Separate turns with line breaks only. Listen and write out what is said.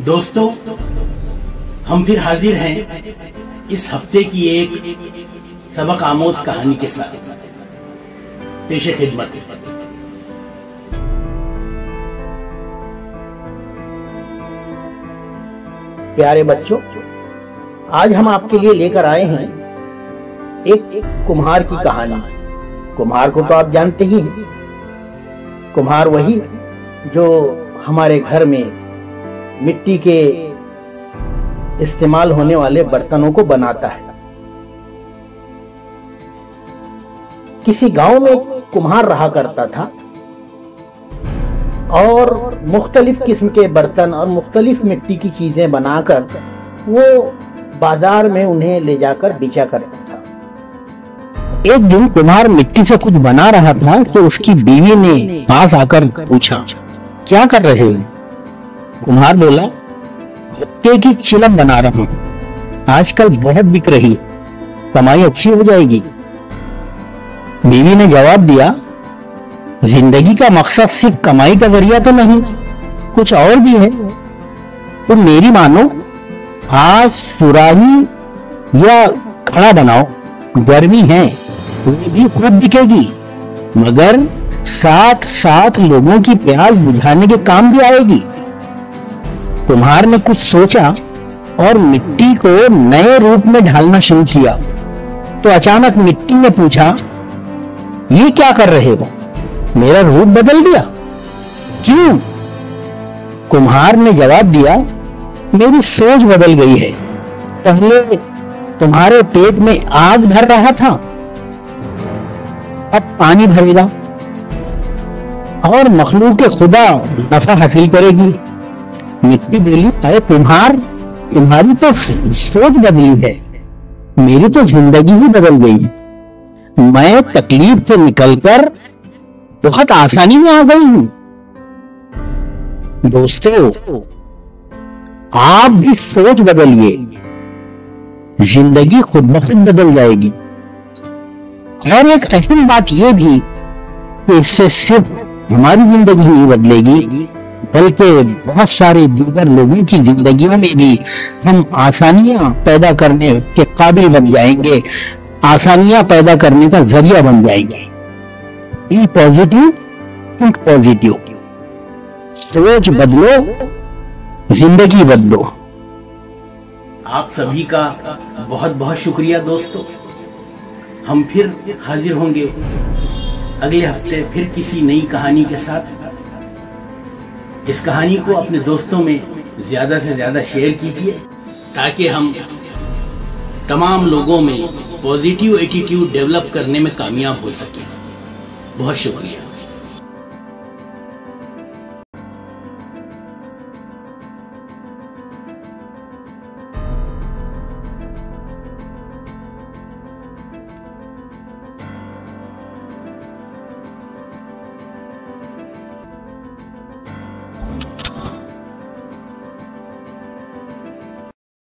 दोस्तों, हम फिर हाजिर हैं इस हफ्ते की एक सबक आमोज कहानी के साथ। पेशे खिदमत।
प्यारे बच्चों, आज हम आपके लिए लेकर आए हैं एक कुम्हार की कहानी। कुम्हार को तो आप जानते ही हैं। कुम्हार वही जो हमारे घर में मिट्टी के इस्तेमाल होने वाले बर्तनों को बनाता है। किसी गांव में कुम्हार रहा करता था और मुख्तलिफ किस्म के बर्तन और मुख्तलिफ मिट्टी की चीजें बनाकर वो बाजार में उन्हें ले जाकर बेचा करता था।
एक दिन कुम्हार मिट्टी से कुछ बना रहा था तो उसकी बीवी ने पास आकर पूछा, क्या कर रहे हो? कुम्हार बोला, भुट्टे की चिलम बना रहा हूं, आजकल बहुत बिक रही है, कमाई अच्छी हो जाएगी। बीवी ने जवाब दिया, जिंदगी का मकसद सिर्फ कमाई का जरिया तो नहीं, कुछ और भी है। तो मेरी मानो, आज सुराही या खड़ा बनाओ, गर्मी है, वो भी खुद बिकेगी, मगर साथ साथ लोगों की प्यास बुझाने के काम भी आएगी। कुम्हार ने कुछ सोचा और मिट्टी को नए रूप में ढालना शुरू किया। तो अचानक मिट्टी ने पूछा, ये क्या कर रहे हो? मेरा रूप बदल दिया? क्यों? कुम्हार ने जवाब दिया, मेरी सोच बदल गई है। पहले तुम्हारे पेट में आग भर रहा था, अब पानी भरेगा और मखलूक खुदा नफा हासिल करेगी। मिट्टी बोली, अरे कुम्हार, तुम्हारी तो सोच बदली है, मेरी तो जिंदगी ही बदल गई। मैं तकलीफ से निकलकर बहुत आसानी में आ गई हूं। दोस्तों, आप भी सोच बदलिए, जिंदगी खुद ब खुद बदल जाएगी। और एक अहम बात यह भी कि इससे सिर्फ हमारी जिंदगी नहीं बदलेगी, बल्कि बहुत सारे दीगर लोगों की जिंदगियों में भी हम आसानियां पैदा करने के काबिल बन जाएंगे, आसानियां पैदा करने का जरिया बन जाएंगे। Be positive, think positive. सोच बदलो, जिंदगी बदलो।
आप सभी का बहुत बहुत शुक्रिया दोस्तों। हम फिर हाजिर होंगे अगले हफ्ते फिर किसी नई कहानी के साथ। इस कहानी को अपने दोस्तों में ज्यादा से ज्यादा शेयर कीजिए ताकि हम तमाम लोगों में पॉजिटिव एटीट्यूड डेवलप करने में कामयाब हो सकें। बहुत शुक्रिया।